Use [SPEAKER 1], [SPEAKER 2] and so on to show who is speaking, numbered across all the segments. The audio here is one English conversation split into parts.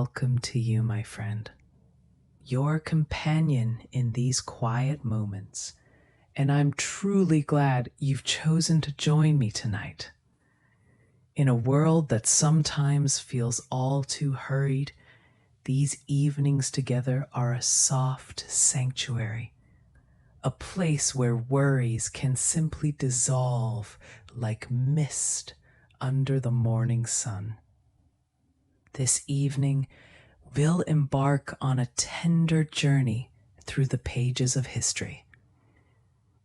[SPEAKER 1] welcome to you, my friend, your companion in these quiet moments, and I'm truly glad you've chosen to join me tonight. In a world that sometimes feels all too hurried, these evenings together are a soft sanctuary, a place where worries can simply dissolve like mist under the morning sun. This evening, we'll embark on a tender journey through the pages of history,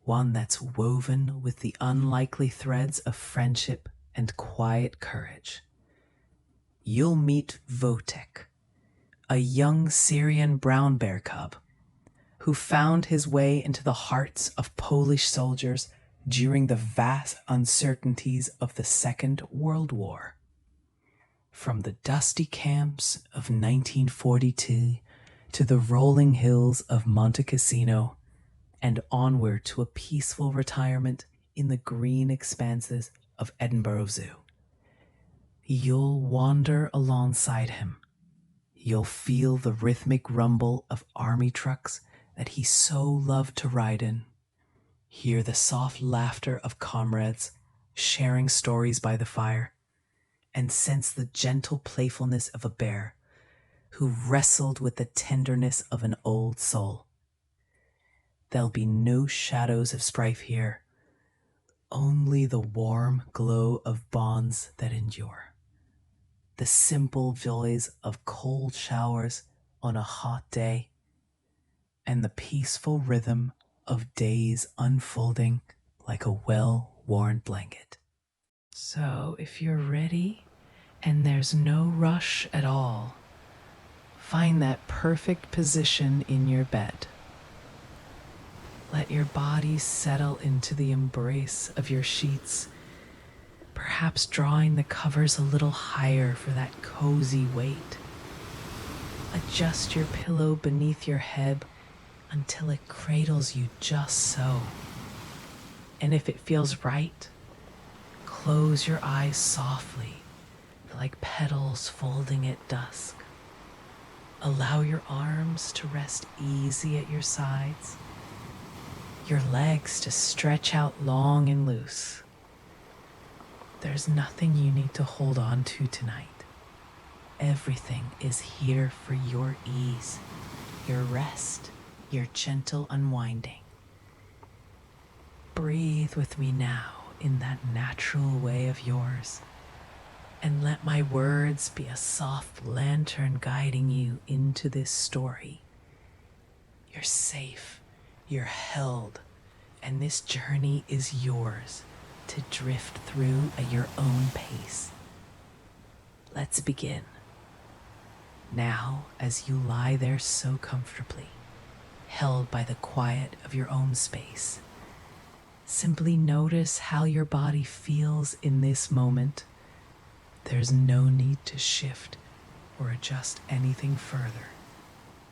[SPEAKER 1] one that's woven with the unlikely threads of friendship and quiet courage. You'll meet Wojtek, a young Syrian brown bear cub who found his way into the hearts of Polish soldiers during the vast uncertainties of the Second World War. From the dusty camps of 1942 to the rolling hills of Monte Cassino and onward to a peaceful retirement in the green expanses of Edinburgh Zoo. You'll wander alongside him. You'll feel the rhythmic rumble of army trucks that he so loved to ride in. Hear the soft laughter of comrades sharing stories by the fire, and sense the gentle playfulness of a bear who wrestled with the tenderness of an old soul. There'll be no shadows of strife here, only the warm glow of bonds that endure. The simple joys of cold showers on a hot day, and the peaceful rhythm of days unfolding like a well-worn blanket. So if you're ready and there's no rush at all, find that perfect position in your bed. Let your body settle into the embrace of your sheets, perhaps drawing the covers a little higher for that cozy weight. Adjust your pillow beneath your head until it cradles you just so. And if it feels right, close your eyes softly, like petals folding at dusk. Allow your arms to rest easy at your sides, your legs to stretch out long and loose. There's nothing you need to hold on to tonight. Everything is here for your ease, your rest, your gentle unwinding. Breathe with me now in that natural way of yours, and let my words be a soft lantern guiding you into this story. You're safe, you're held, and this journey is yours to drift through at your own pace. Let's begin. Now, as you lie there so comfortably, held by the quiet of your own space, simply notice how your body feels in this moment. There's no need to shift or adjust anything further.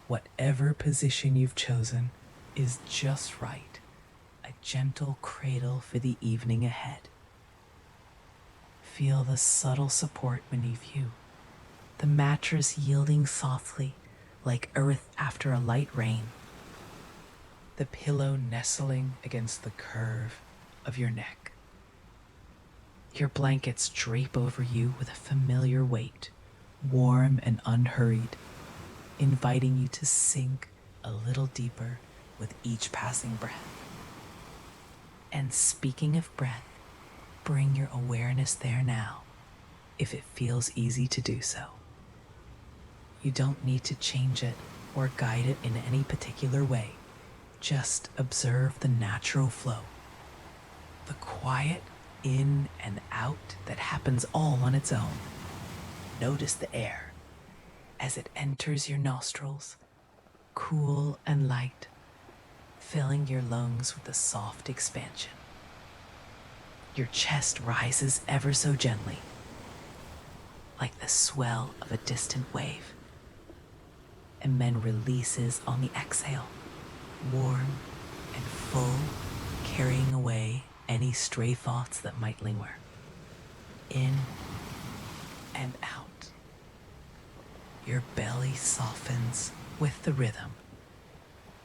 [SPEAKER 1] Whatever position you've chosen is just right, a gentle cradle for the evening ahead. Feel the subtle support beneath you, the mattress yielding softly like earth after a light rain, the pillow nestling against the curve of your neck. Your blankets drape over you with a familiar weight, warm and unhurried, inviting you to sink a little deeper with each passing breath. And speaking of breath, bring your awareness there now, if it feels easy to do so. You don't need to change it or guide it in any particular way. Just observe the natural flow, the quiet in and out that happens all on its own. Notice the air as it enters your nostrils, cool and light, filling your lungs with a soft expansion. Your chest rises ever so gently, like the swell of a distant wave, and then releases on the exhale, warm and full, carrying away any stray thoughts that might linger. In and out. Your belly softens with the rhythm,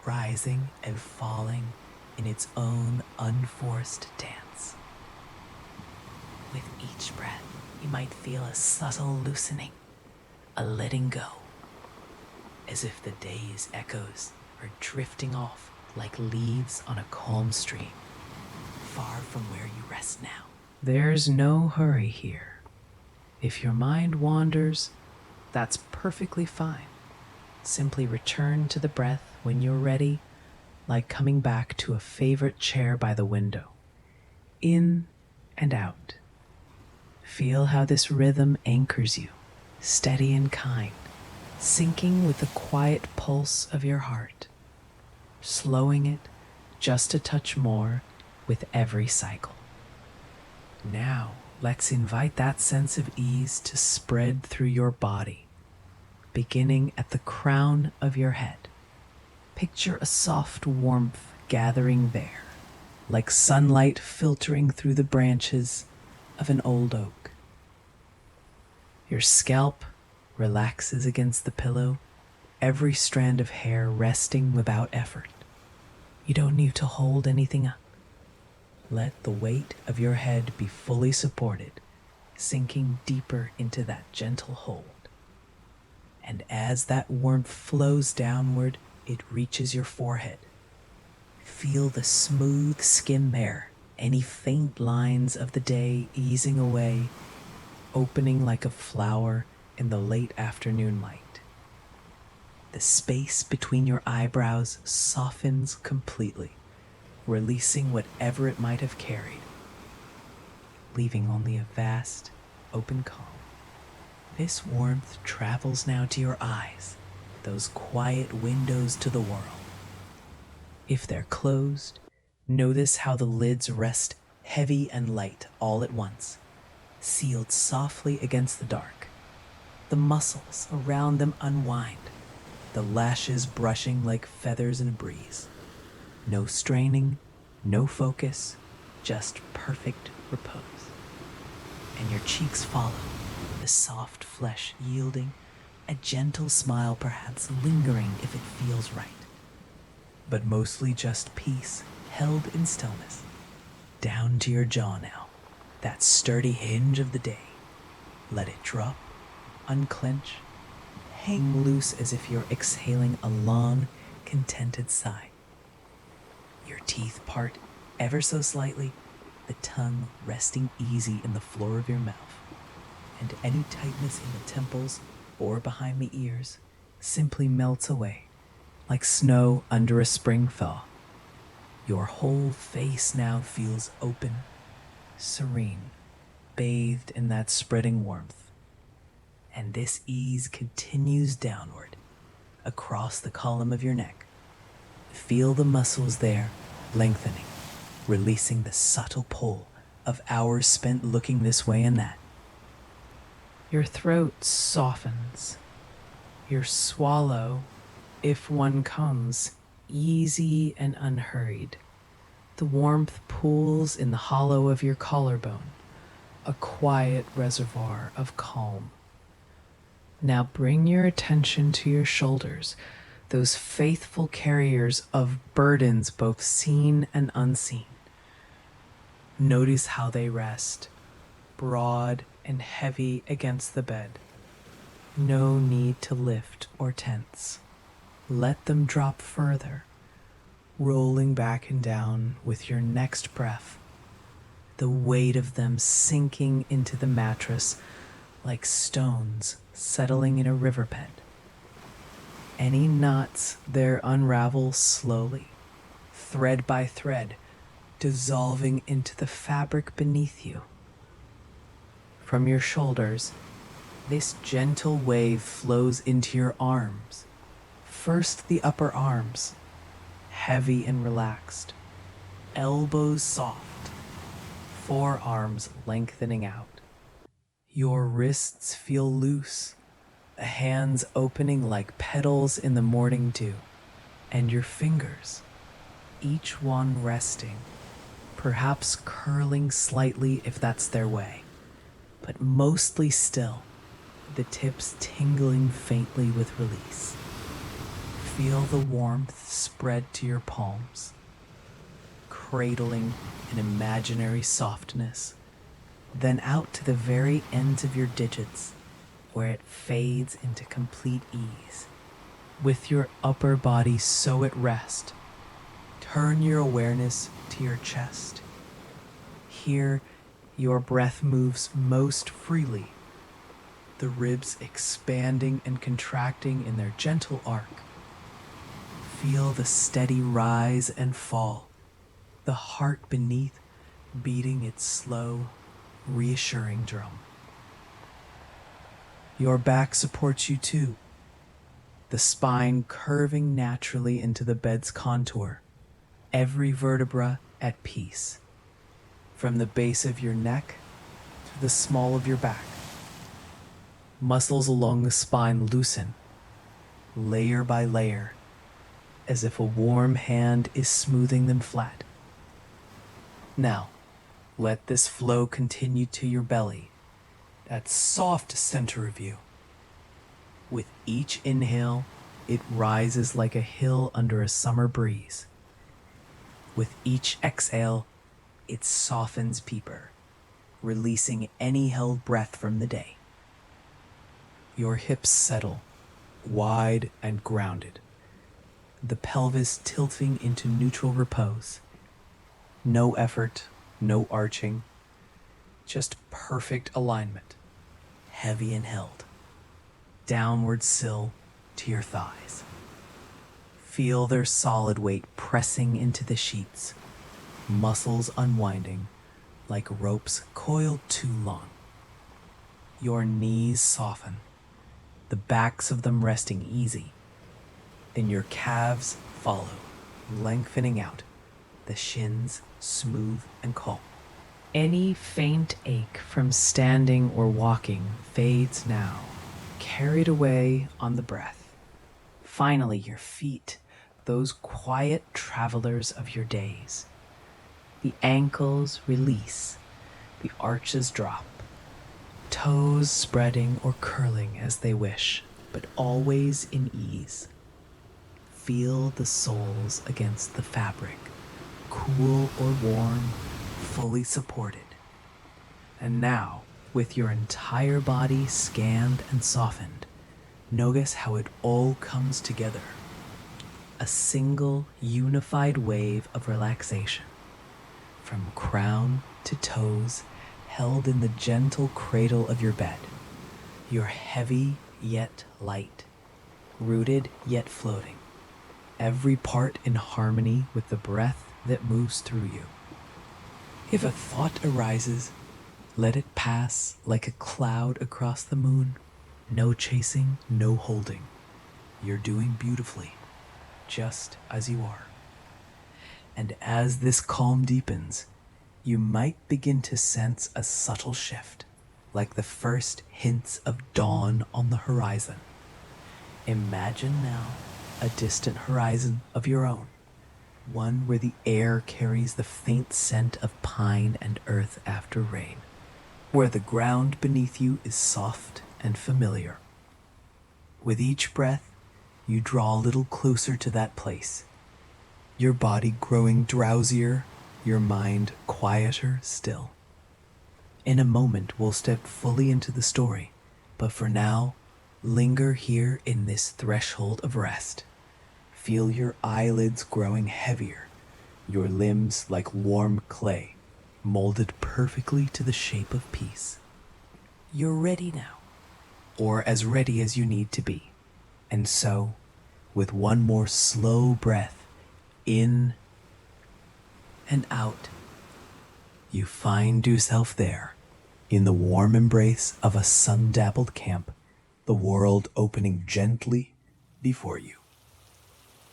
[SPEAKER 1] rising and falling in its own unforced dance. With each breath, you might feel a subtle loosening, a letting go, as if the day's echoes are drifting off like leaves on a calm stream, far from where you rest now. There's no hurry here. If your mind wanders, that's perfectly fine. Simply return to the breath when you're ready, like coming back to a favorite chair by the window. In and out. Feel how this rhythm anchors you, steady and kind, syncing with the quiet pulse of your heart, slowing it just a touch more with every cycle. Now, let's invite that sense of ease to spread through your body, beginning at the crown of your head. Picture a soft warmth gathering there, like sunlight filtering through the branches of an old oak. Your scalp relaxes against the pillow, every strand of hair resting without effort. You don't need to hold anything up. Let the weight of your head be fully supported, sinking deeper into that gentle hold. And as that warmth flows downward, it reaches your forehead. Feel the smooth skin there, any faint lines of the day easing away, opening like a flower in the late afternoon light. The space between your eyebrows softens completely, releasing whatever it might have carried, leaving only a vast, open calm. This warmth travels now to your eyes, those quiet windows to the world. If they're closed, notice how the lids rest heavy and light all at once, sealed softly against the dark. The muscles around them unwind, the lashes brushing like feathers in a breeze. No straining, no focus, just perfect repose. And your cheeks follow, the soft flesh yielding, a gentle smile perhaps lingering if it feels right. But mostly just peace held in stillness. Down to your jaw now, that sturdy hinge of the day. Let it drop, unclench, hang loose as if you're exhaling a long, contented sigh. Your teeth part ever so slightly, the tongue resting easy in the floor of your mouth, and any tightness in the temples or behind the ears simply melts away like snow under a spring thaw. Your whole face now feels open, serene, bathed in that spreading warmth. And this ease continues downward, across the column of your neck. Feel the muscles there lengthening, releasing the subtle pull of hours spent looking this way and that. Your throat softens. Your swallow, if one comes, easy and unhurried. The warmth pools in the hollow of your collarbone, a quiet reservoir of calm. Now bring your attention to your shoulders, those faithful carriers of burdens both seen and unseen. Notice how they rest, broad and heavy against the bed. No need to lift or tense. Let them drop further, rolling back and down with your next breath, the weight of them sinking into the mattress like stones settling in a riverbed. Any knots there unravel slowly, thread by thread, dissolving into the fabric beneath you. From your shoulders, this gentle wave flows into your arms. First the upper arms, heavy and relaxed, elbows soft, forearms lengthening out. Your wrists feel loose, the hands opening like petals in the morning dew, and your fingers, each one resting, perhaps curling slightly if that's their way, but mostly still, the tips tingling faintly with release. Feel the warmth spread to your palms, cradling an imaginary softness, then out to the very ends of your digits, where it fades into complete ease. With your upper body so at rest, turn your awareness to your chest. Here, your breath moves most freely, the ribs expanding and contracting in their gentle arc. Feel the steady rise and fall, the heart beneath beating its slow, reassuring drum. Your back supports you too, the spine curving naturally into the bed's contour, every vertebra at peace, from the base of your neck to the small of your back. Muscles along the spine loosen, layer by layer, as if a warm hand is smoothing them flat. Now, let this flow continue to your belly, that soft center of you. With each inhale, it rises like a hill under a summer breeze. With each exhale, it softens deeper, releasing any held breath from the day. Your hips settle, wide and grounded, the pelvis tilting into neutral repose. No effort, no arching, just perfect alignment, heavy and held. Downward sill to your thighs. Feel their solid weight pressing into the sheets, muscles unwinding like ropes coiled too long. Your knees soften, the backs of them resting easy. Then your calves follow, lengthening out, the shins smooth and calm. Any faint ache from standing or walking fades now, carried away on the breath. Finally, your feet, those quiet travelers of your days. The ankles release, the arches drop, toes spreading or curling as they wish, but always in ease. Feel the soles against the fabric, cool or warm, fully supported. And now, with your entire body scanned and softened, notice how it all comes together. A single, unified wave of relaxation. From crown to toes, held in the gentle cradle of your bed. You're heavy yet light, rooted yet floating. Every part in harmony with the breath that moves through you. If a thought arises, let it pass like a cloud across the moon. No chasing, no holding. You're doing beautifully, just as you are. And as this calm deepens, you might begin to sense a subtle shift, like the first hints of dawn on the horizon. Imagine now a distant horizon of your own, one where the air carries the faint scent of pine and earth after rain, where the ground beneath you is soft and familiar. With each breath, you draw a little closer to that place, your body growing drowsier, your mind quieter still. In a moment, we'll step fully into the story, but for now, linger here in this threshold of rest. Feel your eyelids growing heavier, your limbs like warm clay, molded perfectly to the shape of peace. You're ready now, or as ready as you need to be. And so, with one more slow breath, in and out, you find yourself there, in the warm embrace of a sun-dappled camp, the world opening gently before you.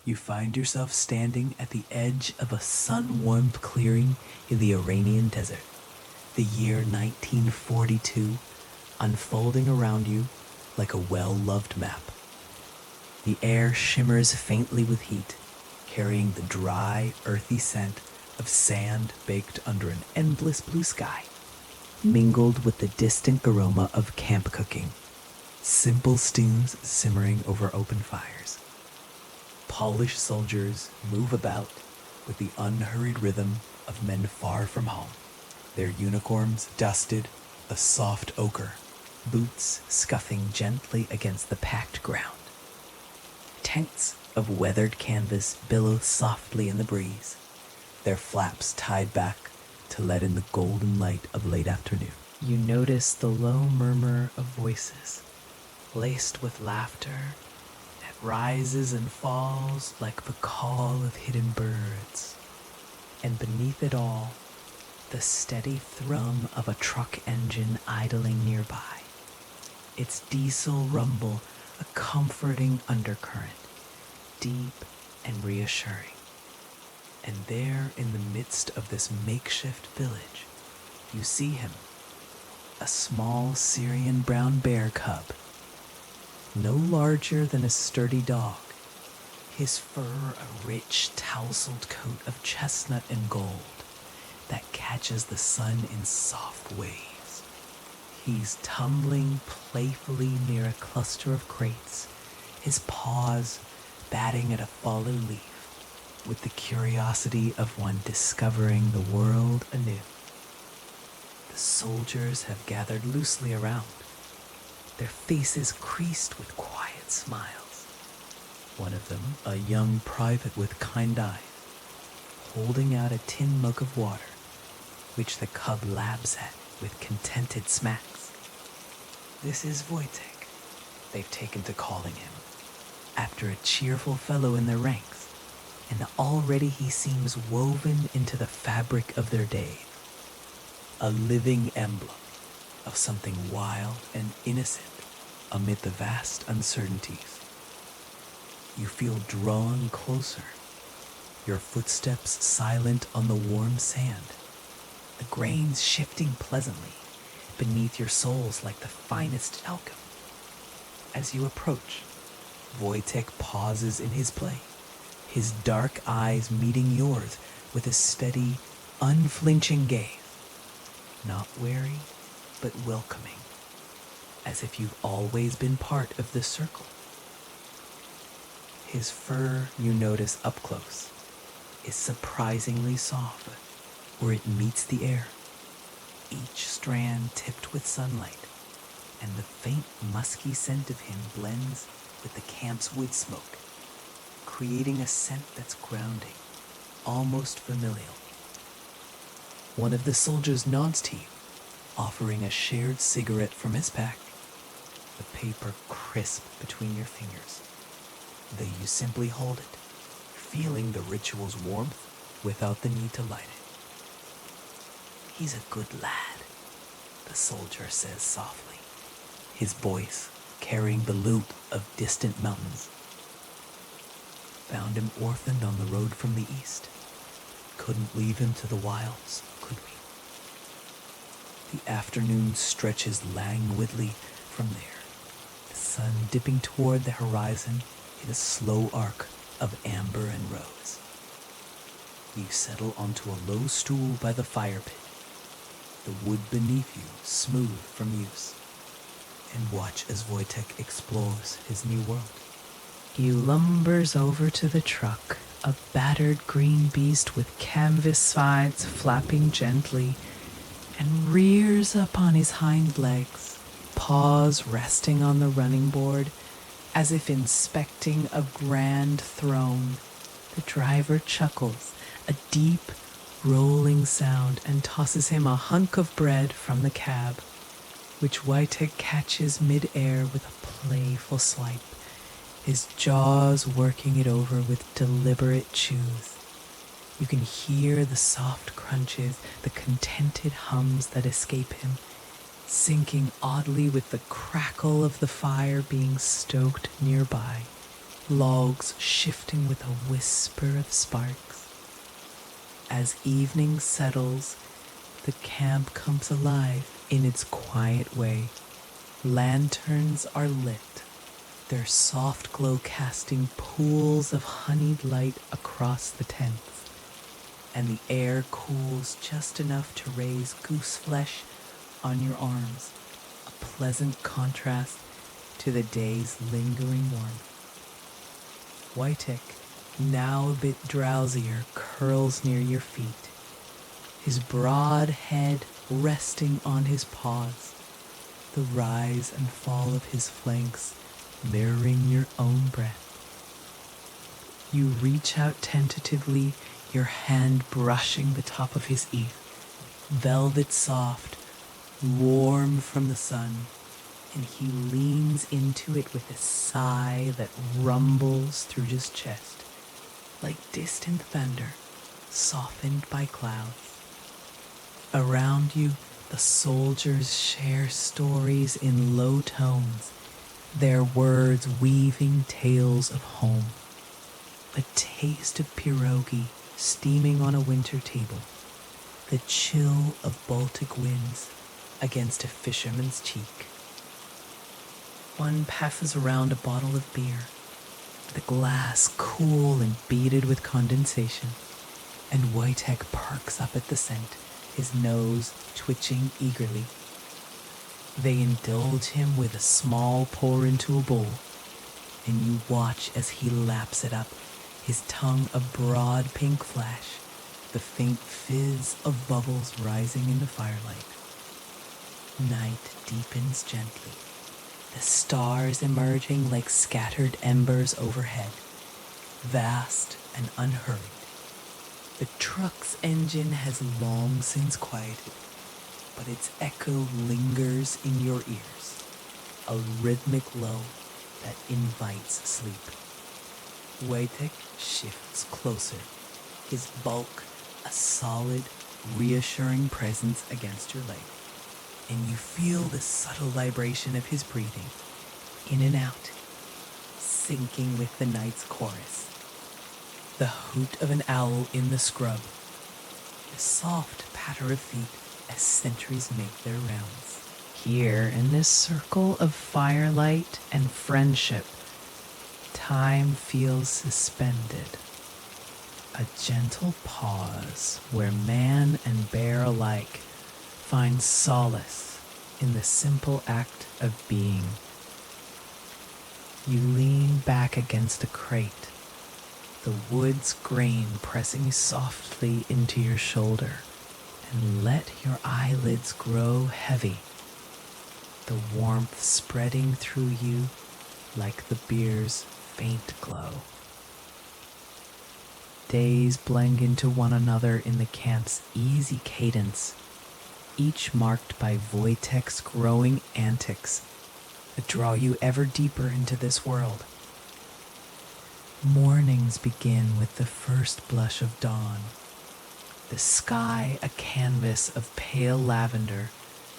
[SPEAKER 1] You find yourself standing at the edge of a sun-warmed clearing in the Iranian desert, the year 1942 unfolding around you like a well-loved map. The air shimmers faintly with heat, carrying the dry, earthy scent of sand baked under an endless blue sky, mingled with the distant aroma of camp cooking. Simple stews simmering over open fires. Polished soldiers move about with the unhurried rhythm of men far from home. Their uniforms dusted a soft ochre, boots scuffing gently against the packed ground. Tents of weathered canvas billow softly in the breeze, their flaps tied back to let in the golden light of late afternoon. You notice the low murmur of voices, laced with laughter that rises and falls like the call of hidden birds. And beneath it all, the steady thrum of a truck engine idling nearby, its diesel rumble a comforting undercurrent, deep and reassuring. And there in the midst of this makeshift village, you see him, a small Syrian brown bear cub, no larger than a sturdy dog, his fur a rich tousled coat of chestnut and gold that catches the sun in soft waves. He's tumbling playfully near a cluster of crates, his paws batting at a fallen leaf, with the curiosity of one discovering the world anew. The soldiers have gathered loosely around, their faces creased with quiet smiles. One of them, a young private with kind eyes, holding out a tin mug of water, which the cub labs at with contented smacks. This is Wojtek, they've taken to calling him, after a cheerful fellow in their ranks, and already he seems woven into the fabric of their day, a living emblem of something wild and innocent amid the vast uncertainties. You feel drawn closer, your footsteps silent on the warm sand, the grains shifting pleasantly beneath your soles like the finest talcum. As you approach, Wojtek pauses in his play, his dark eyes meeting yours with a steady, unflinching gaze, not wary, but welcoming, as if you've always been part of the circle. His fur, you notice up close, is surprisingly soft where it meets the air, each strand tipped with sunlight, and the faint musky scent of him blends with the camp's wood smoke, creating a scent that's grounding, almost familial. One of the soldiers nods to you, offering a shared cigarette from his pack, the paper crisp between your fingers, though you simply hold it, feeling the ritual's warmth without the need to light it. He's a good lad, the soldier says softly, his voice carrying the loop of distant mountains. Found him orphaned on the road from the east. Couldn't leave him to the wilds, could we? The afternoon stretches languidly from there, the sun dipping toward the horizon in a slow arc of amber and rose. You settle onto a low stool by the fire pit, the wood beneath you smooth from use, and watch as Wojtek explores his new world. He lumbers over to the truck, a battered green beast with canvas sides flapping gently, and rears up on his hind legs, paws resting on the running board, as if inspecting a grand throne. The driver chuckles, a deep, rolling sound, and tosses him a hunk of bread from the cab, which Wojtek catches mid-air with a playful swipe, his jaws working it over with deliberate chews. You can hear the soft crunches, the contented hums that escape him, syncing oddly with the crackle of the fire being stoked nearby, logs shifting with a whisper of sparks. As evening settles, the camp comes alive in its quiet way. Lanterns are lit, their soft glow casting pools of honeyed light across the tents, and the air cools just enough to raise goose flesh on your arms, a pleasant contrast to the day's lingering warmth. Wojtek, now a bit drowsier, curls near your feet, his broad head resting on his paws, the rise and fall of his flanks mirroring your own breath. You reach out tentatively, your hand brushing the top of his ear, velvet soft, warm from the sun, and he leans into it with a sigh that rumbles through his chest, like distant thunder, softened by clouds. Around you, the soldiers share stories in low tones, their words weaving tales of home. A taste of pierogi steaming on a winter table, the chill of Baltic winds against a fisherman's cheek. One passes around a bottle of beer, the glass cool and beaded with condensation, and Wojtek perks up at the scent, his nose twitching eagerly. They indulge him with a small pour into a bowl, and you watch as he laps it up, his tongue a broad pink flash, the faint fizz of bubbles rising in the firelight. Night deepens gently, the stars emerging like scattered embers overhead, vast and unhurried. The truck's engine has long since quieted, but its echo lingers in your ears, a rhythmic low that invites sleep. Wojtek shifts closer, his bulk a solid, reassuring presence against your leg, and you feel the subtle vibration of his breathing, in and out, syncing with the night's chorus. The hoot of an owl in the scrub, the soft patter of feet as sentries make their rounds. Here, in this circle of firelight and friendship, time feels suspended. A gentle pause where man and bear alike find solace in the simple act of being. You lean back against a crate, the wood's grain pressing softly into your shoulder, and let your eyelids grow heavy, the warmth spreading through you like the beer's faint glow. Days blend into one another in the camp's easy cadence, each marked by Wojtek's growing antics that draw you ever deeper into this world. Mornings begin with the first blush of dawn, the sky a canvas of pale lavender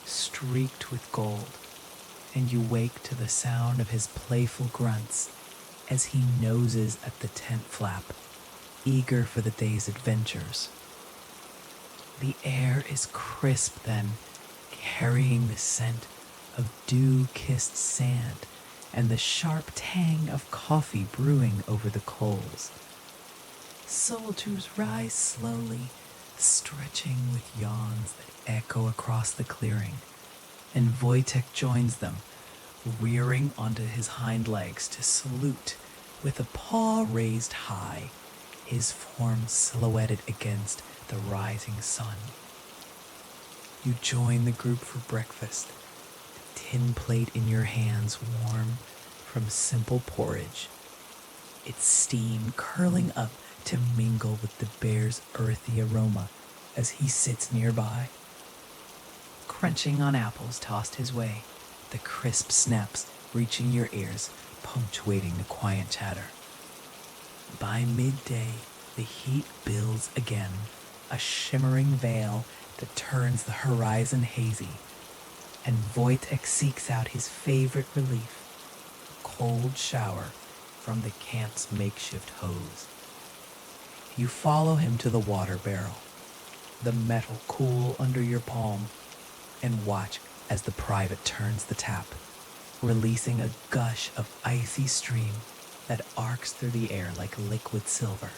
[SPEAKER 1] streaked with gold, and you wake to the sound of his playful grunts as he noses at the tent flap, eager for the day's adventures. The air is crisp then, carrying the scent of dew-kissed sand and the sharp tang of coffee brewing over the coals. Soldiers rise slowly, stretching with yawns that echo across the clearing, and Wojtek joins them, rearing onto his hind legs to salute with a paw raised high, his form silhouetted against the rising sun. You join the group for breakfast, the tin plate in your hands warm from simple porridge, its steam curling up to mingle with the bear's earthy aroma as he sits nearby. Crunching on apples tossed his way, the crisp snaps reaching your ears, punctuating the quiet chatter. By midday, the heat builds again, a shimmering veil that turns the horizon hazy, and Wojtek seeks out his favorite relief, a cold shower from the camp's makeshift hose. You follow him to the water barrel, the metal cool under your palm, and watch as the private turns the tap, releasing a gush of icy stream that arcs through the air like liquid silver.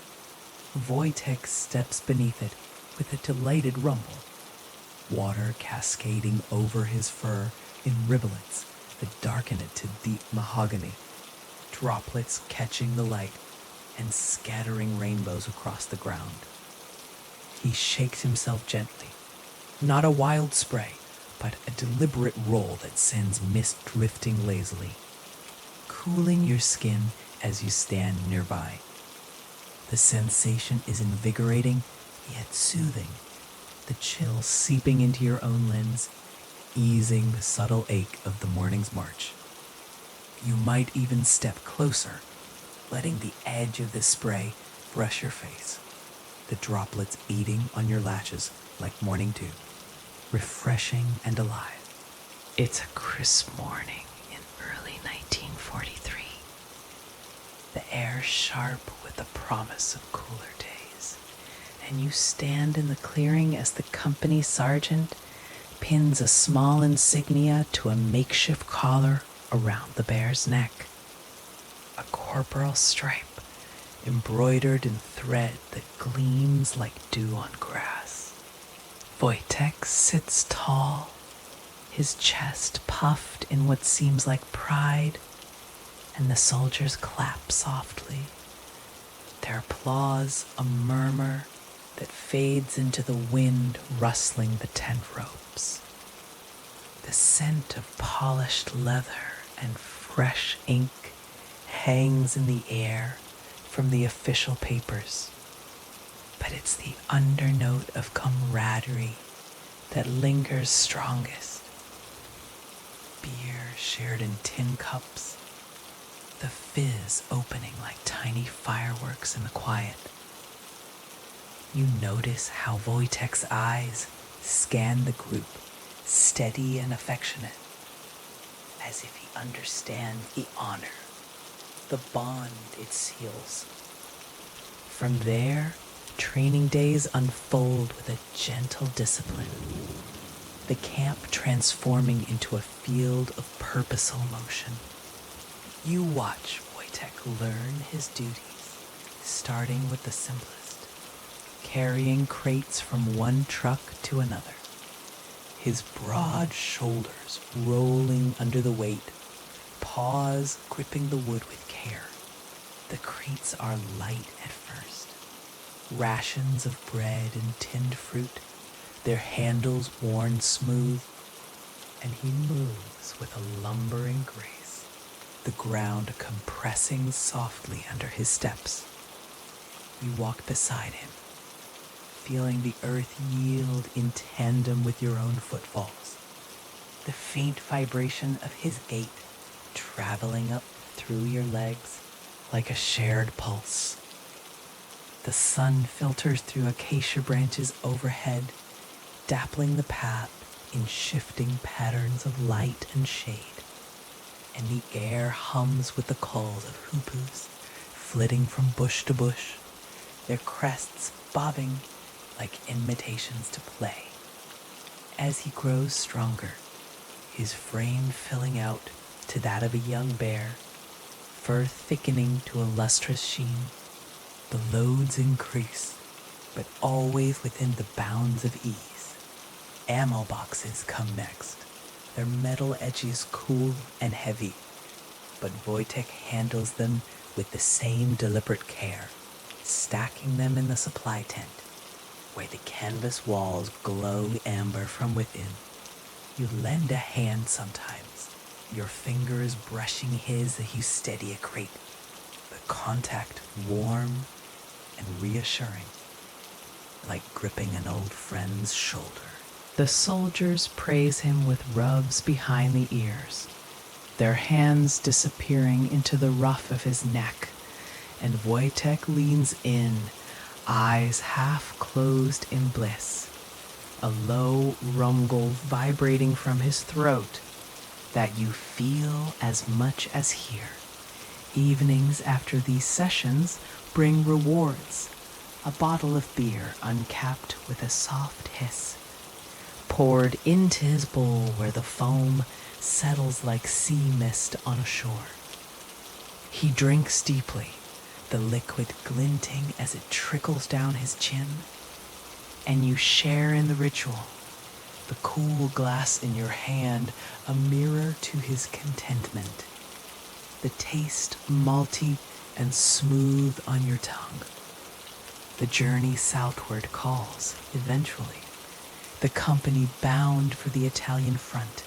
[SPEAKER 1] Wojtek steps beneath it with a delighted rumble, water cascading over his fur in rivulets that darken it to deep mahogany, droplets catching the light and scattering rainbows across the ground. He shakes himself gently, not a wild spray, but a deliberate roll that sends mist drifting lazily, cooling your skin as you stand nearby. The sensation is invigorating yet soothing, the chill seeping into your own limbs, easing the subtle ache of the morning's march. You might even step closer, letting the edge of the spray brush your face, the droplets beating on your lashes like morning dew, refreshing and alive. It's a crisp morning in early 1943. The air sharp with the promise of cooler days, and you stand in the clearing as the company sergeant pins a small insignia to a makeshift collar around the bear's neck. A corporal stripe embroidered in thread that gleams like dew on grass. Wojtek sits tall, his chest puffed in what seems like pride, and the soldiers clap softly, their applause a murmur that fades into the wind rustling the tent ropes. The scent of polished leather and fresh ink hangs in the air from the official papers, but it's the undernote of camaraderie that lingers strongest. Beer shared in tin cups, the fizz opening like tiny fireworks in the quiet. You notice how Wojtek's eyes scan the group, steady and affectionate, as if he understands the honor, the bond it seals. From there, training days unfold with a gentle discipline, the camp transforming into a field of purposeful motion. You watch Wojtek learn his duties, starting with the simplest, carrying crates from one truck to another, his broad shoulders rolling under the weight, paws gripping the wood with care. The crates are light at first, rations of bread and tinned fruit, their handles worn smooth, and he moves with a lumbering grace, the ground compressing softly under his steps. You walk beside him, feeling the earth yield in tandem with your own footfalls, the faint vibration of his gait traveling up through your legs like a shared pulse. The sun filters through acacia branches overhead, dappling the path in shifting patterns of light and shade, and the air hums with the calls of hoopoes flitting from bush to bush, their crests bobbing like invitations to play. As he grows stronger, his frame filling out to that of a young bear, fur thickening to a lustrous sheen, the loads increase, but always within the bounds of ease. Ammo boxes come next, their metal edges cool and heavy, but Wojtek handles them with the same deliberate care, stacking them in the supply tent, where the canvas walls glow amber from within. You lend a hand sometimes, your fingers brushing his as you steady a crate, the contact warm and reassuring, like gripping an old friend's shoulder. The soldiers praise him with rubs behind the ears, their hands disappearing into the ruff of his neck, and Wojtek leans in, eyes half closed in bliss, a low rumble vibrating from his throat that you feel as much as hear. Evenings after these sessions bring rewards, a bottle of beer uncapped with a soft hiss, poured into his bowl where the foam settles like sea mist on a shore. He drinks deeply, the liquid glinting as it trickles down his chin, and you share in the ritual, the cool glass in your hand a mirror to his contentment, the taste malty and smooth on your tongue. The journey southward calls, eventually, the company bound for the Italian front,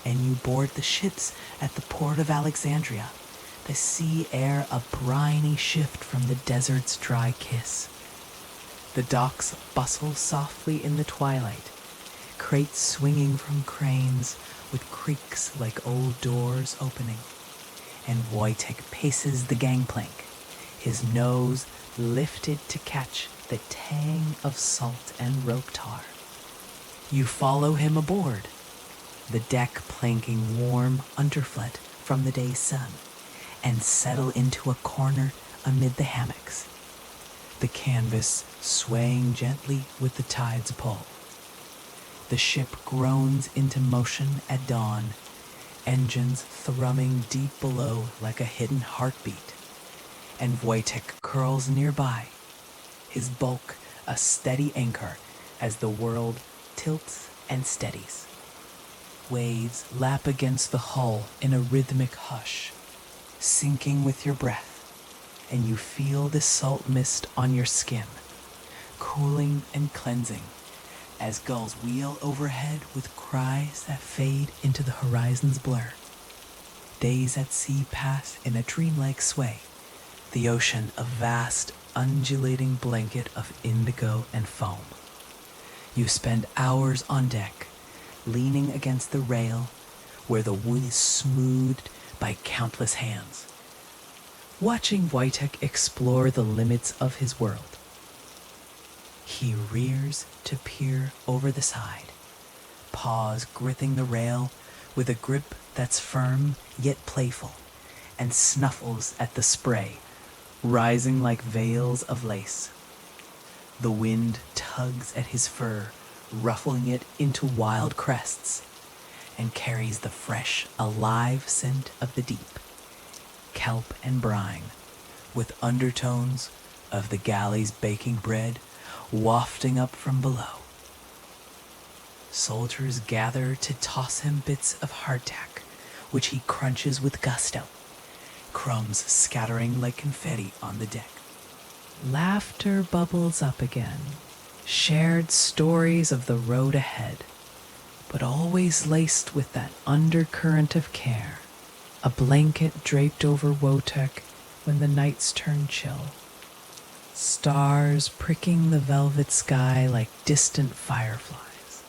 [SPEAKER 1] and you board the ships at the port of Alexandria, the sea air a briny shift from the desert's dry kiss. The docks bustle softly in the twilight, crates swinging from cranes with creaks like old doors opening, and Wojtek paces the gangplank, his nose lifted to catch the tang of salt and rope tar. You follow him aboard, the deck planking warm underfoot from the day's sun, and settle into a corner amid the hammocks, the canvas swaying gently with the tide's pull. The ship groans into motion at dawn, engines thrumming deep below like a hidden heartbeat, and Wojtek curls nearby, his bulk a steady anchor as the world tilts and steadies. Waves lap against the hull in a rhythmic hush, sinking with your breath, and you feel the salt mist on your skin, cooling and cleansing as gulls wheel overhead with cries that fade into the horizon's blur. Days at sea pass in a dreamlike sway, the ocean a vast, undulating blanket of indigo and foam. You spend hours on deck, leaning against the rail where the wood is smoothed by countless hands, watching Wojtek explore the limits of his world. He rears to peer over the side, paws gripping the rail with a grip that's firm yet playful, and snuffles at the spray, rising like veils of lace. The wind tugs at his fur, ruffling it into wild crests, and carries the fresh, alive scent of the deep, kelp and brine, with undertones of the galley's baking bread wafting up from below. Soldiers gather to toss him bits of hardtack, which he crunches with gusto, crumbs scattering like confetti on the deck. Laughter bubbles up again, shared stories of the road ahead, but always laced with that undercurrent of care, a blanket draped over Wojtek when the nights turn chill, stars pricking the velvet sky like distant fireflies.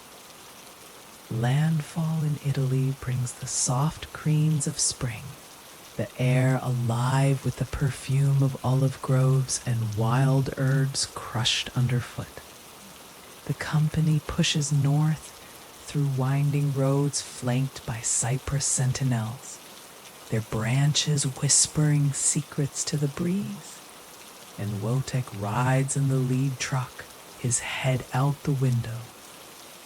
[SPEAKER 1] Landfall in Italy brings the soft greens of spring, the air alive with the perfume of olive groves and wild herbs crushed underfoot. The company pushes north through winding roads flanked by cypress sentinels, their branches whispering secrets to the breeze. And Wojtek rides in the lead truck, his head out the window,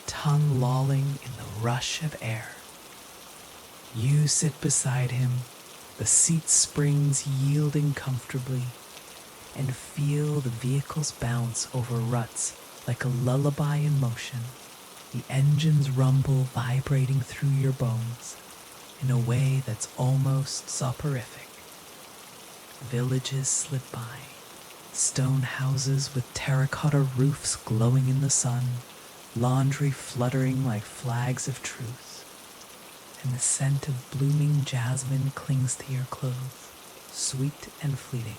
[SPEAKER 1] tongue lolling in the rush of air. You sit beside him, the seat springs yielding comfortably, and feel the vehicle's bounce over ruts like a lullaby in motion, the engine's rumble vibrating through your bones in a way that's almost soporific. Villages slip by, stone houses with terracotta roofs glowing in the sun, laundry fluttering like flags of truce, and the scent of blooming jasmine clings to your clothes, sweet and fleeting.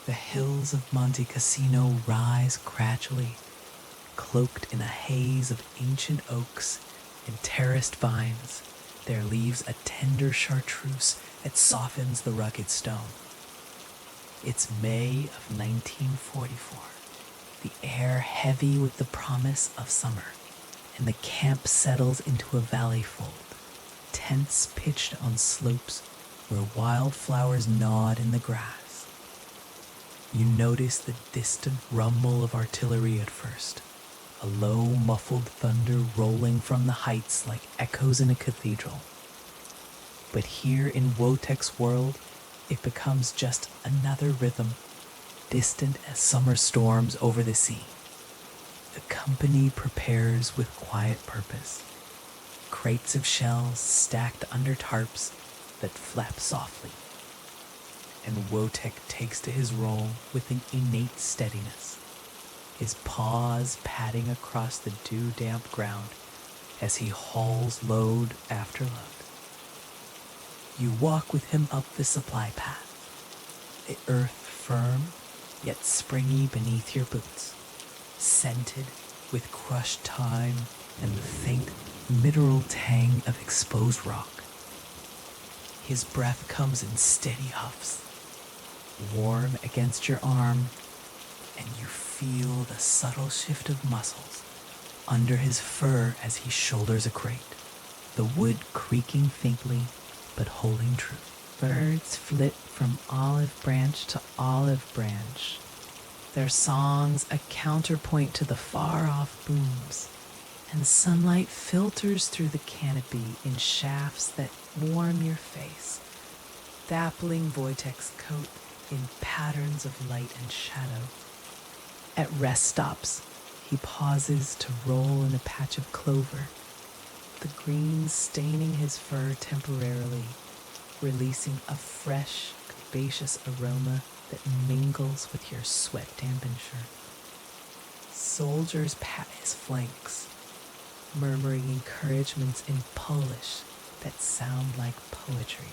[SPEAKER 1] The hills of Monte Cassino rise gradually, cloaked in a haze of ancient oaks and terraced vines, their leaves a tender chartreuse that softens the rugged stone. It's May of 1944, the air heavy with the promise of summer, and the camp settles into a valley fold, tents pitched on slopes where wildflowers nod in the grass. You notice the distant rumble of artillery at first, a low, muffled thunder rolling from the heights like echoes in a cathedral. But here in Wojtek's world, it becomes just another rhythm, distant as summer storms over the sea. The company prepares with quiet purpose. Crates of shells stacked under tarps that flap softly. And Wojtek takes to his role with an innate steadiness, his paws padding across the dew-damp ground as he hauls load after load. You walk with him up the supply path, the earth firm yet springy beneath your boots, scented with crushed thyme and the faint mineral tang of exposed rock. His breath comes in steady huffs, warm against your arm, and you feel the subtle shift of muscles under his fur as he shoulders a crate, the wood creaking faintly but holding true. Birds flit from olive branch to olive branch, their songs a counterpoint to the far-off booms, and sunlight filters through the canopy in shafts that warm your face, dappling Wojtek's coat in patterns of light and shadow. At rest stops, he pauses to roll in a patch of clover, the greens staining his fur temporarily, releasing a fresh, herbaceous aroma that mingles with your sweat-dampened shirt. Soldiers pat his flanks, murmuring encouragements in Polish that sound like poetry.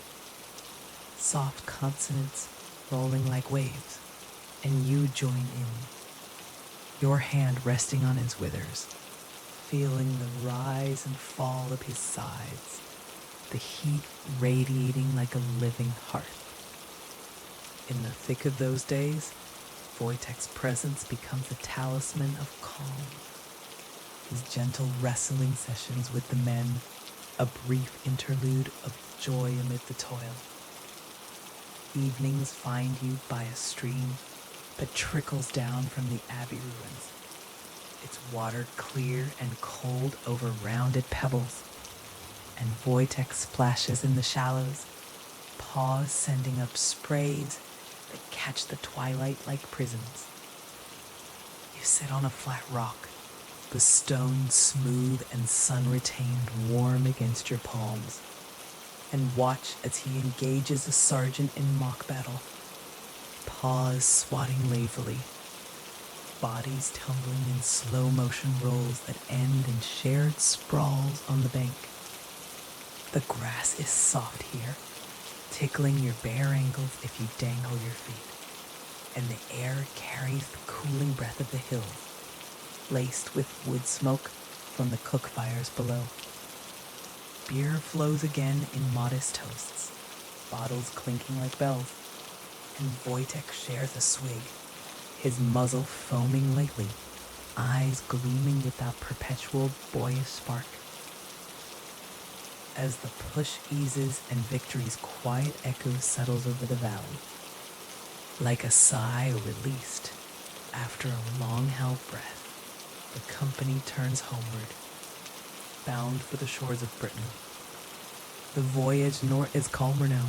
[SPEAKER 1] Soft consonants rolling like waves, and you join in, your hand resting on his withers, feeling the rise and fall of his sides, the heat radiating like a living hearth. In the thick of those days, Wojtek's presence becomes a talisman of calm. His gentle wrestling sessions with the men, a brief interlude of joy amid the toil. Evenings find you by a stream that trickles down from the abbey ruins, its water clear and cold over rounded pebbles, and Wojtek splashes in the shallows, paws sending up sprays that catch the twilight like prisms. You sit on a flat rock, the stone smooth and sun-retained warm against your palms, and watch as he engages a sergeant in mock battle, paws swatting lazily, bodies tumbling in slow motion rolls that end in shared sprawls on the bank. The grass is soft here, tickling your bare ankles if you dangle your feet, and the air carries the cooling breath of the hills, laced with wood smoke from the cook fires below. Beer flows again in modest toasts, bottles clinking like bells, and Wojtek shares a swig, his muzzle foaming lightly, eyes gleaming with that perpetual boyish spark. As the push eases and victory's quiet echo settles over the valley, like a sigh released after a long-held breath, the company turns homeward, bound for the shores of Britain. The voyage north is calmer now.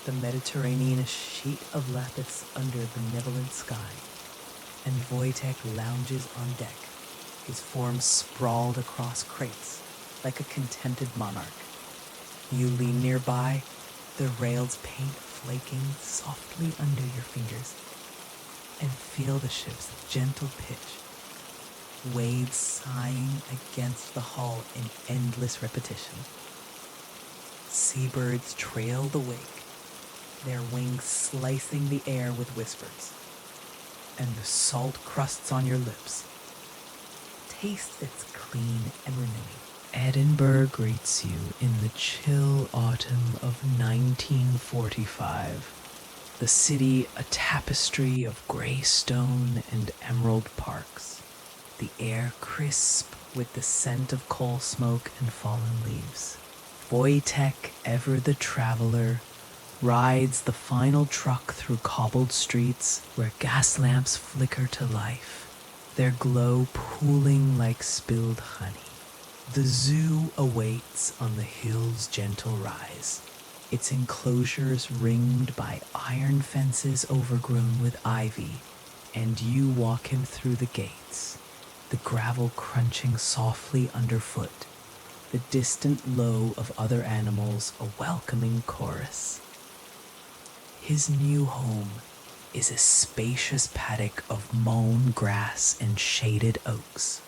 [SPEAKER 1] The Mediterranean a sheet of lapis under a benevolent sky, and Wojtek lounges on deck, his form sprawled across crates like a contented monarch. You lean nearby, the rail's paint flaking softly under your fingers, and feel the ship's gentle pitch, waves sighing against the hull in endless repetition. Seabirds trail the wake, their wings slicing the air with whispers, and the salt crusts on your lips. Taste that's clean and renewing. Edinburgh greets you in the chill autumn of 1945. The city a tapestry of gray stone and emerald parks. The air crisp with the scent of coal smoke and fallen leaves. Wojtek, ever the traveler, rides the final truck through cobbled streets where gas lamps flicker to life, their glow pooling like spilled honey. The zoo awaits on the hill's gentle rise, its enclosures ringed by iron fences overgrown with ivy, and you walk him through the gates, the gravel crunching softly underfoot, the distant low of other animals a welcoming chorus. His new home is a spacious paddock of mown grass and shaded oaks,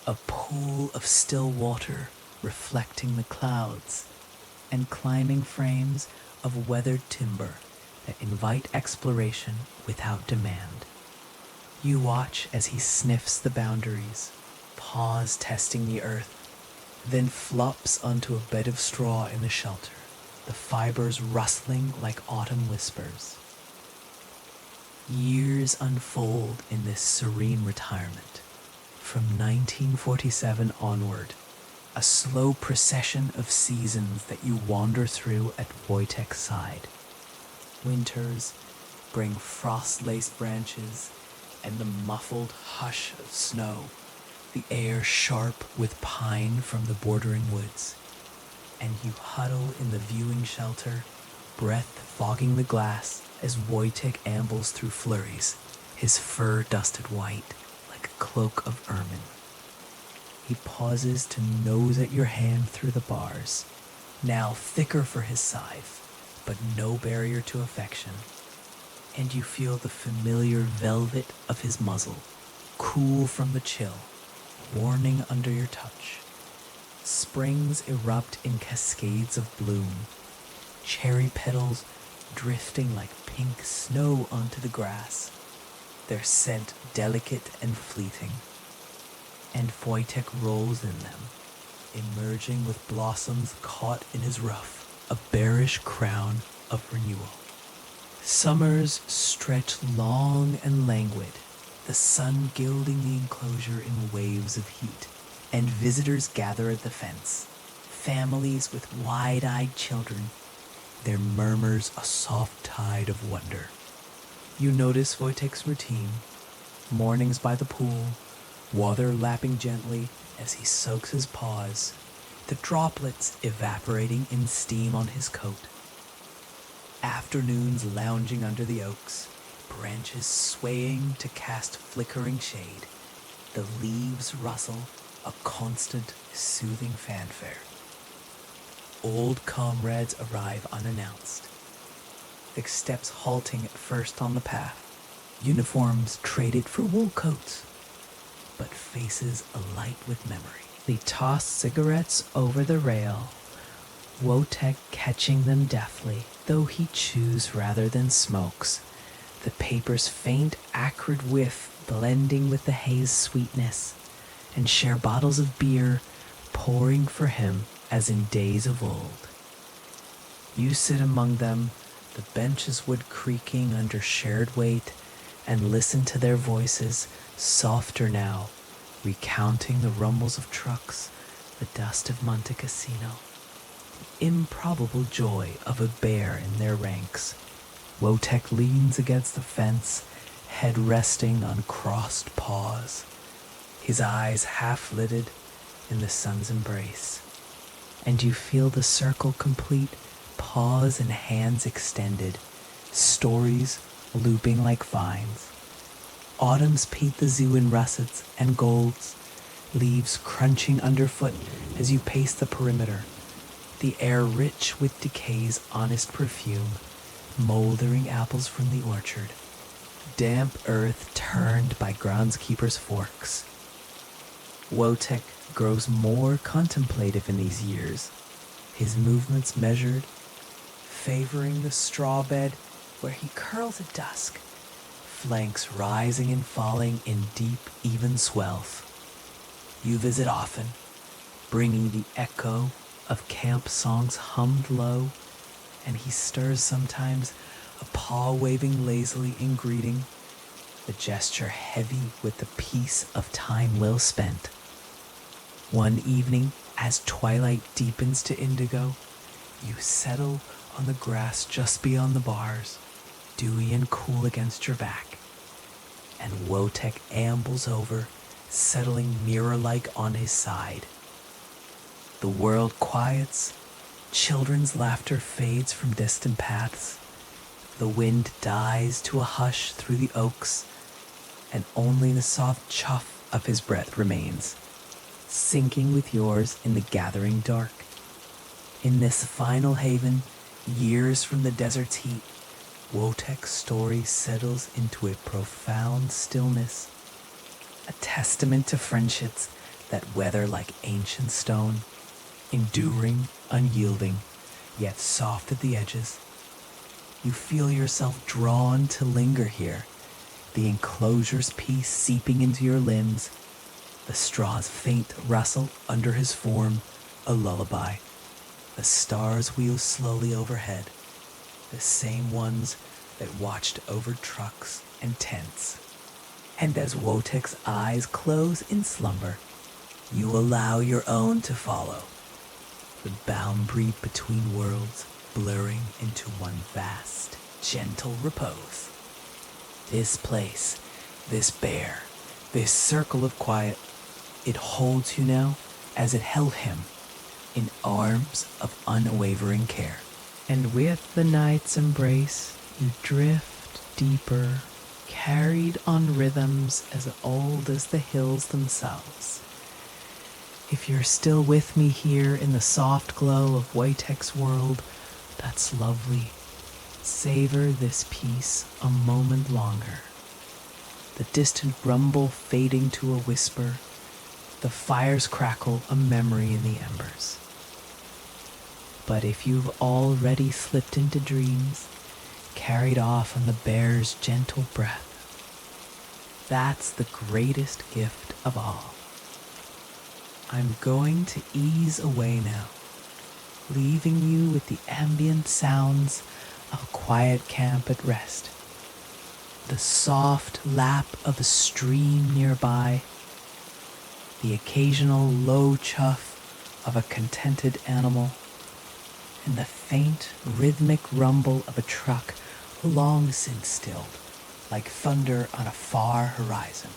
[SPEAKER 1] a pool of still water reflecting the clouds, and climbing frames of weathered timber that invite exploration without demand. You watch as he sniffs the boundaries, paws testing the earth, then flops onto a bed of straw in the shelter, the fibers rustling like autumn whispers. Years unfold in this serene retirement. From 1947 onward, a slow procession of seasons that you wander through at Wojtek's side. Winters bring frost-laced branches and the muffled hush of snow, the air sharp with pine from the bordering woods, and you huddle in the viewing shelter, breath fogging the glass as Wojtek ambles through flurries, his fur dusted white like a cloak of ermine. He pauses to nose at your hand through the bars, now thicker for his scythe, but no barrier to affection, and you feel the familiar velvet of his muzzle, cool from the chill, warming under your touch. Springs erupt in cascades of bloom, cherry petals drifting like pink snow onto the grass, their scent delicate and fleeting. And Wojtek rolls in them, emerging with blossoms caught in his ruff, a bearish crown of renewal. Summers stretch long and languid, the sun gilding the enclosure in waves of heat, and visitors gather at the fence, families with wide-eyed children, their murmurs a soft tide of wonder. You notice Wojtek's routine, mornings by the pool, water lapping gently as he soaks his paws, the droplets evaporating in steam on his coat. Afternoons lounging under the oaks, branches swaying to cast flickering shade, the leaves rustle, a constant, soothing fanfare. Old comrades arrive unannounced, thick steps halting at first on the path, uniforms traded for wool coats, but faces alight with memory. They toss cigarettes over the rail, Wojtek catching them deftly, though he chews rather than smokes, the paper's faint acrid whiff blending with the haze sweetness, and share bottles of beer pouring for him as in days of old. You sit among them, the benches wood creaking under shared weight, and listen to their voices, softer now, recounting the rumbles of trucks, the dust of Monte Cassino, the improbable joy of a bear in their ranks. Wojtek leans against the fence, head resting on crossed paws, his eyes half-lidded in the sun's embrace. And you feel the circle complete, paws and hands extended, stories looping like vines. Autumns paint the zoo in russets and golds, leaves crunching underfoot as you pace the perimeter, the air rich with decay's honest perfume, moldering apples from the orchard, damp earth turned by groundskeepers' forks. Wojtek grows more contemplative in these years, his movements measured, favoring the straw bed where he curls at dusk, flanks rising and falling in deep, even swells. You visit often, bringing the echo of camp songs hummed low, and he stirs sometimes, a paw waving lazily in greeting, the gesture heavy with the peace of time well spent. One evening, as twilight deepens to indigo, you settle on the grass just beyond the bars, dewy and cool against your back, and Wojtek ambles over, settling mirror-like on his side. The world quiets, children's laughter fades from distant paths, the wind dies to a hush through the oaks, and only the soft chuff of his breath remains, sinking with yours in the gathering dark. In this final haven, years from the desert's heat, Wojtek's story settles into a profound stillness, a testament to friendships that weather like ancient stone, enduring, unyielding, yet soft at the edges. You feel yourself drawn to linger here, the enclosure's peace seeping into your limbs, the straw's faint rustle under his form, a lullaby. The stars wheel slowly overhead, the same ones that watched over trucks and tents. And as Wojtek's eyes close in slumber, you allow your own to follow, the boundary between worlds blurring into one vast, gentle repose. This place, this bear, this circle of quiet, it holds you now as it held him, in arms of unwavering care. And with the night's embrace, you drift deeper, carried on rhythms as old as the hills themselves. If you're still with me here in the soft glow of Wojtek's world, that's lovely. Savor this peace a moment longer. The distant rumble fading to a whisper, the fire's crackle a memory in the embers. But if you've already slipped into dreams, carried off on the bear's gentle breath, that's the greatest gift of all. I'm going to ease away now, leaving you with the ambient sounds of a quiet camp at rest, the soft lap of a stream nearby, the occasional low chuff of a contented animal, and the faint rhythmic rumble of a truck long since stilled, like thunder on a far horizon.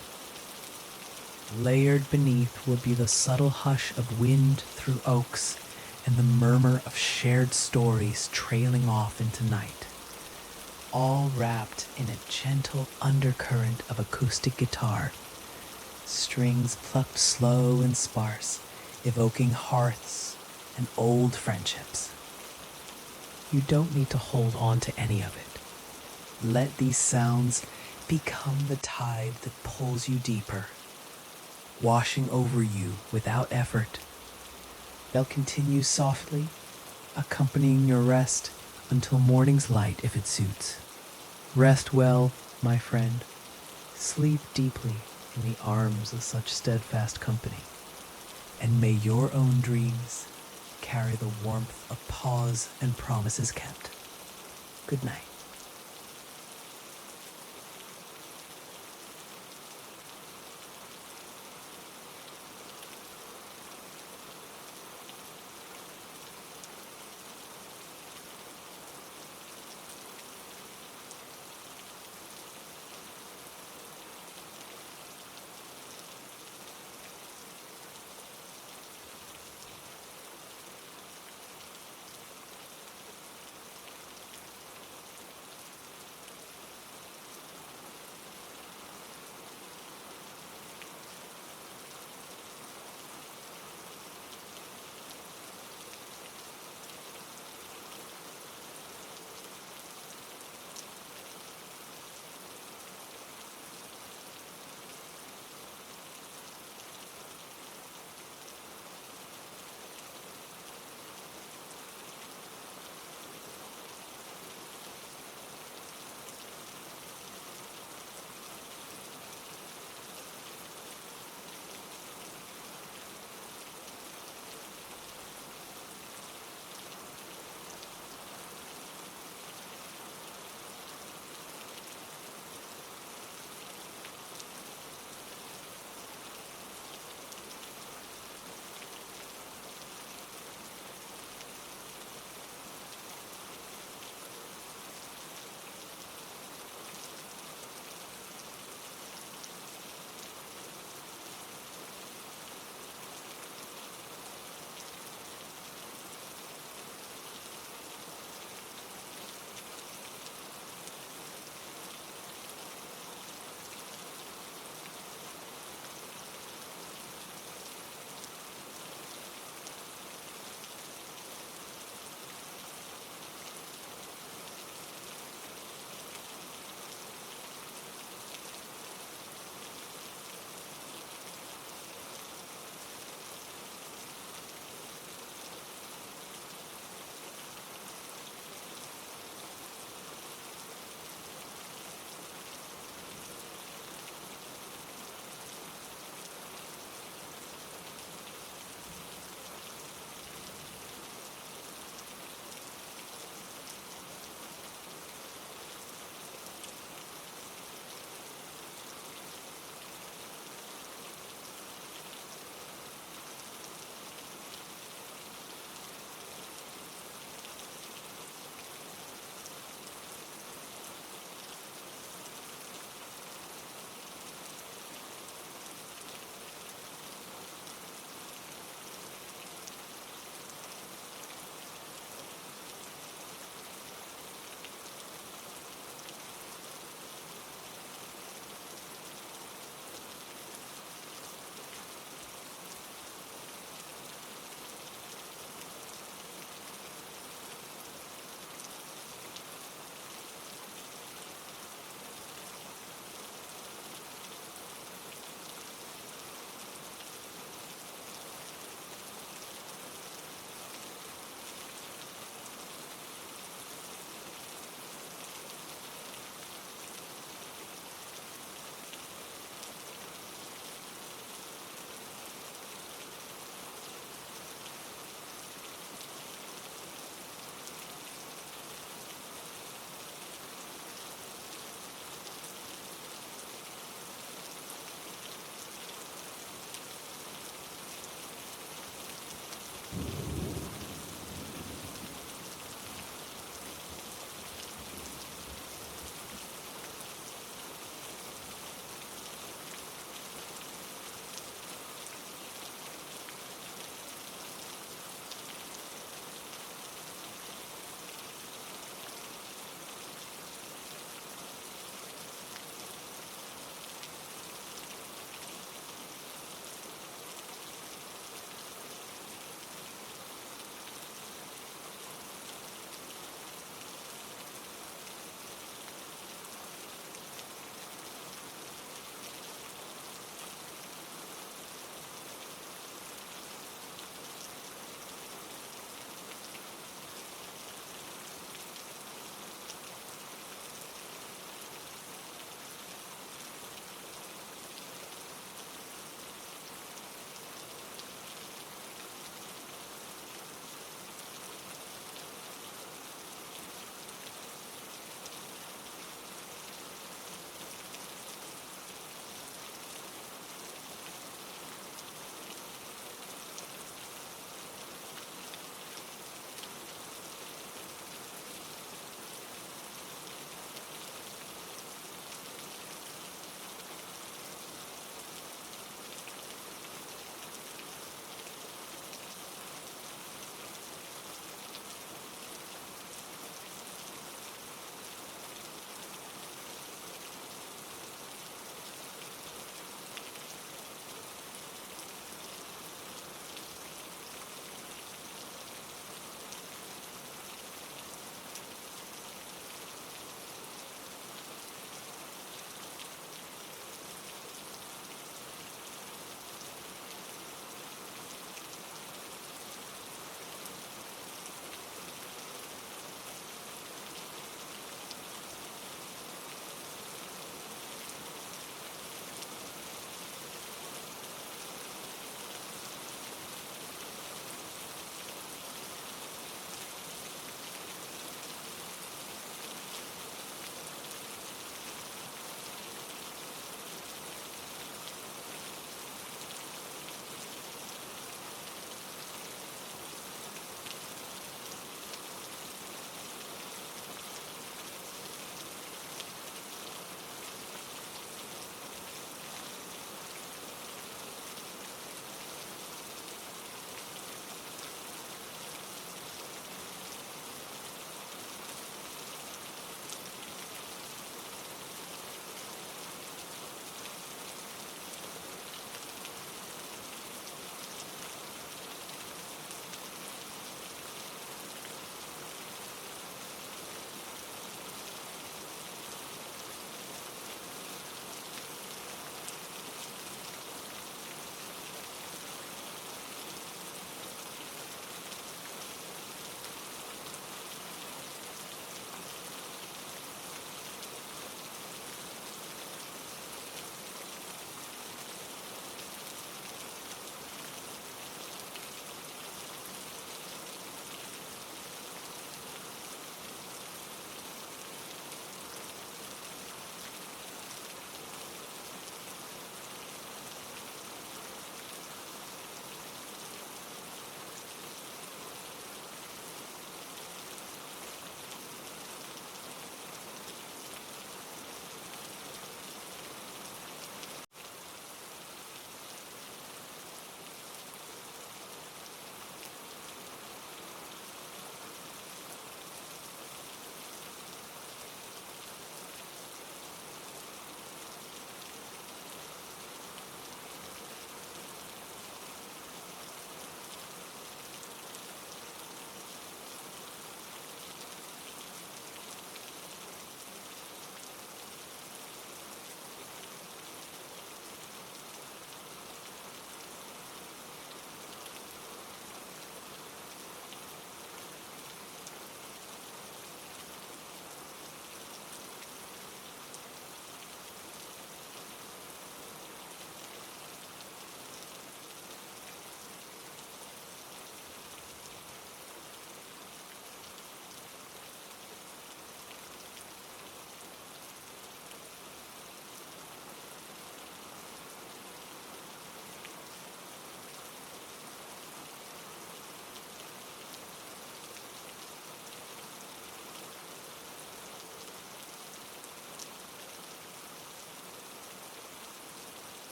[SPEAKER 1] Layered beneath will be the subtle hush of wind through oaks and the murmur of shared stories trailing off into night, all wrapped in a gentle undercurrent of acoustic guitar, strings plucked slow and sparse, evoking hearths and old friendships. You don't need to hold on to any of it. Let these sounds become the tide that pulls you deeper, washing over you without effort. They'll continue softly, accompanying your rest until morning's light if it suits. Rest well, my friend. Sleep deeply in the arms of such steadfast company. And may your own dreams carry the warmth of pause and promises kept. Good night.